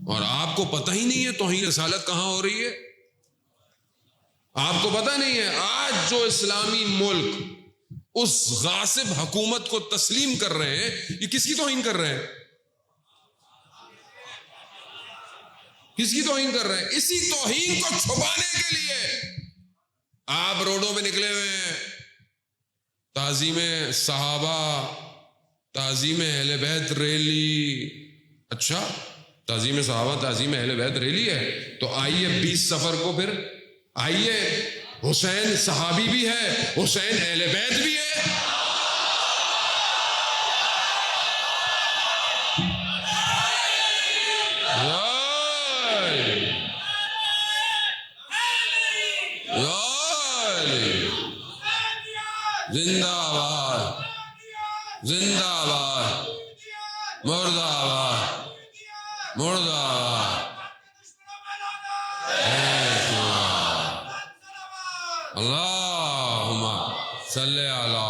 اور آپ کو پتہ ہی نہیں ہے توہین رسالت کہاں ہو رہی ہے. آپ کو پتہ نہیں ہے آج جو اسلامی ملک اس غاصب حکومت کو تسلیم کر رہے ہیں, یہ کس کی توہین کر رہے ہیں؟ کس کی توہین کر رہے ہیں؟ اسی توہین کو چھپانے کے لیے آپ روڈوں پہ نکلے ہوئے ہیں. تعظیم صحابہ, تعظیم اہل بیت ریلی. اچھا, تعظیم صحابہ, تعظیم اہل بیت ریلی ہے تو آئیے 20 صفر کو پھر آئیے, حسین صحابی بھی ہے, حسین اہل بیت بھی ہے. زندہ باد, زندہ باد, مردہ آباد, مردہ آباد. اللہم صلی علی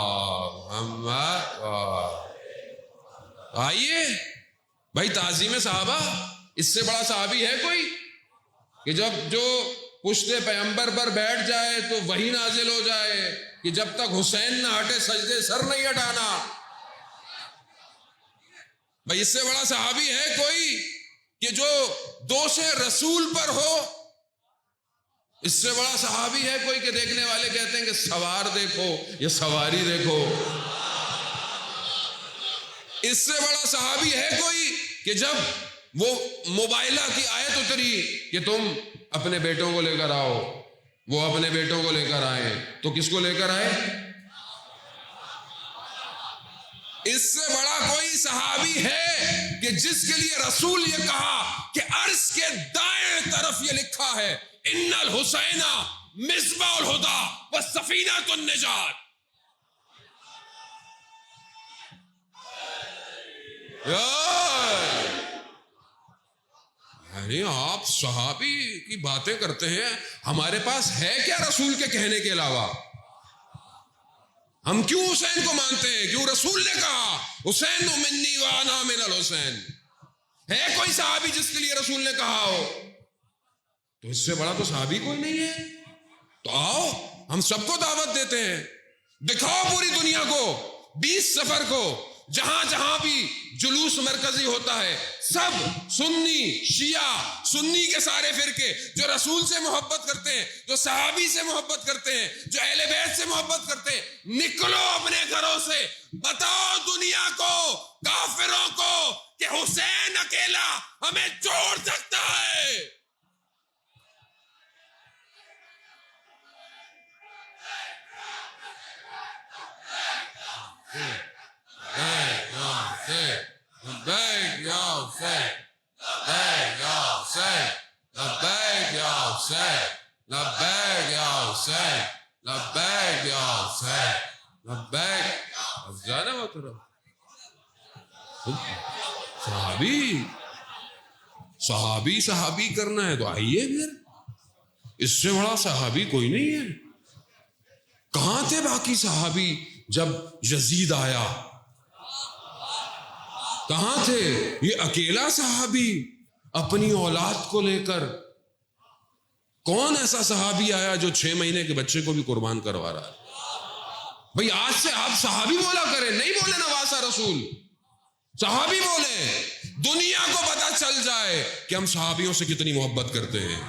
محمد. آئیے بھائی, تعظیم صحابہ, اس سے بڑا صحابی ہے کوئی کہ جب جو پشت پیغمبر پر بیٹھ جائے تو وہی نازل ہو جائے کہ جب تک حسین نہ ہٹے سجدے سر نہیں ہٹانا. بھائی اس سے بڑا صحابی ہے کوئی کہ جو دوش رسول پر ہو؟ اس سے بڑا صحابی ہے کوئی کہ دیکھنے والے کہتے ہیں کہ سوار دیکھو یا سواری دیکھو؟ اس سے بڑا صحابی ہے کوئی کہ جب وہ موبائلہ کی آیت اتری کہ تم اپنے بیٹوں کو لے کر آؤ, وہ اپنے بیٹوں کو لے کر آئے تو کس کو لے کر آئے؟ اس سے بڑا کوئی صحابی ہے کہ جس کے لیے رسول یہ کہا کہ عرش کے دائیں طرف یہ لکھا ہے ان الحسین مصباح الہدی و سفینۃ النجات. یعنی آپ صحابی کی باتیں کرتے ہیں, ہمارے پاس ہے کیا رسول کے کہنے کے علاوہ؟ ہم کیوں حسین کو مانتے ہیں؟ کیوں رسول نے کہا حسین منی وانا من الحسین. ہے کوئی صحابی جس کے لیے رسول نے کہا ہو؟ تو اس سے بڑا تو صحابی کوئی نہیں ہے. تو آؤ ہم سب کو دعوت دیتے ہیں, دکھاؤ پوری دنیا کو 20 صفر کو جہاں جہاں بھی جلوس مرکزی ہوتا ہے, سب سنی شیعہ, سنی کے سارے فرقے جو رسول سے محبت کرتے ہیں, جو صحابی سے محبت کرتے ہیں, جو اہل بیت سے محبت کرتے ہیں, نکلو اپنے گھروں سے, بتاؤ دنیا کو, کافروں کو کہ حسین اکیلا ہمیں چھوڑ سکتا ہے. لبیک یا حسین, لبیک یا حسین, لبیک یا حسین, لبیک یا حسین, لبیک یا حسین, لبیک. اب زیادہ محترم صحابی کرنا ہے تو آئیے پھر, اس سے بڑا صحابی کوئی نہیں ہے. کہاں تھے باقی صحابی جب یزید آیا؟ کہاں تھے؟ یہ اکیلا صحابی اپنی اولاد کو لے کر. کون ایسا صحابی آیا جو 6 مہینے کے بچے کو بھی قربان کروا رہا ہے؟ بھئی آج سے آپ صحابی بولا کریں, نہیں بولے نواسہ رسول, صحابی بولیں, دنیا کو پتا چل جائے کہ ہم صحابیوں سے کتنی محبت کرتے ہیں.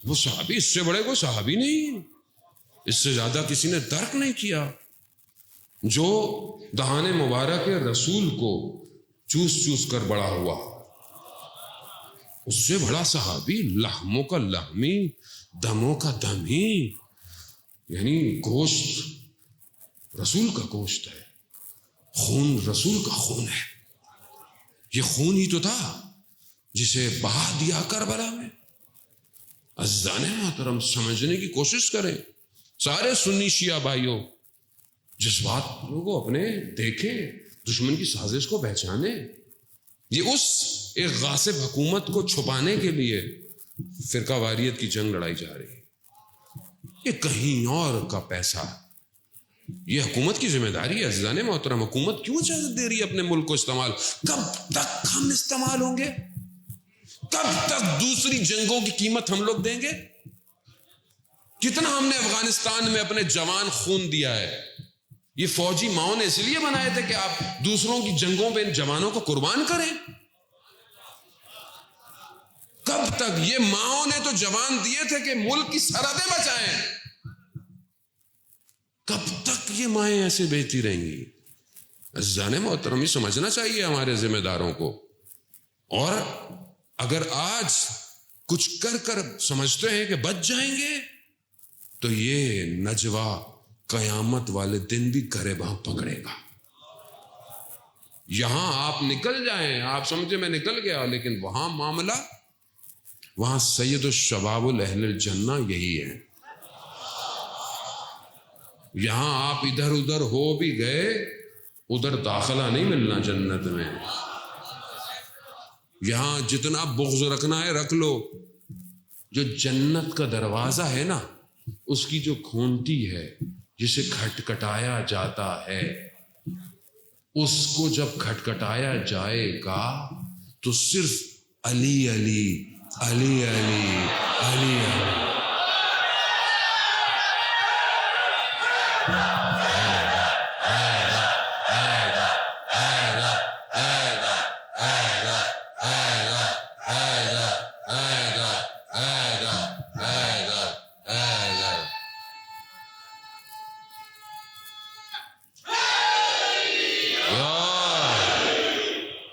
وہ صحابی, اس سے بڑے کوئی صحابی نہیں, اس سے زیادہ کسی نے درک نہیں کیا. جو دہان مبارک رسول کو چوس چوس کر بڑا ہوا, اس سے بڑا صحابی لحموں کا لحمی, دموں کا دمی. یعنی گوشت رسول کا گوشت ہے, خون رسول کا خون ہے. یہ خون ہی تو تھا جسے بہا دیا کربلا میں. عزیزان محترم سمجھنے کی کوشش کریں, سارے سنی شیعہ بھائیوں, جذبات کو اپنے دیکھیں, دشمن کی سازش کو پہچانیں. یہ اس ایک غاصب حکومت کو چھپانے کے لیے فرقہ واریت کی جنگ لڑائی جا رہی ہے. یہ کہیں اور کا پیسہ. یہ حکومت کی ذمہ داری ہے عزیزان محترم. حکومت کیوں اجازت دے رہی ہے اپنے ملک کو استعمال؟ کب تک ہم استعمال ہوں گے؟ کب تک دوسری جنگوں کی قیمت ہم لوگ دیں گے؟ کتنا ہم نے افغانستان میں اپنے جوان خون دیا ہے. یہ فوجی ماؤں نے اس لیے بنائے تھے کہ آپ دوسروں کی جنگوں پہ ان جوانوں کو قربان کریں. کب تک؟ یہ ماؤں نے تو جوان دیے تھے کہ ملک کی سرحدیں بچائیں. کب تک یہ مائیں ایسے بیچتی رہیں گی؟ عزیزان محترم یہ سمجھنا چاہیے ہمارے ذمہ داروں کو. اور اگر آج کچھ کر سمجھتے ہیں کہ بچ جائیں گے تو یہ نجوا قیامت والے دن بھی گریباں پکڑے گا. یہاں آپ نکل جائیں، آپ سمجھے میں نکل گیا، لیکن وہاں معاملہ، وہاں سید الشباب اہل الجنہ یہی ہے. یہاں آپ ادھر ادھر ہو بھی گئے، ادھر داخلہ نہیں ملنا جنت میں. یہاں جتنا بغض رکھنا ہے رکھ لو. جو جنت کا دروازہ ہے نا، اس کی جو کھونٹی ہے جسے کھٹکھٹایا جاتا ہے، اس کو جب کھٹکھٹایا جائے گا تو صرف علی علی علی علی علی علی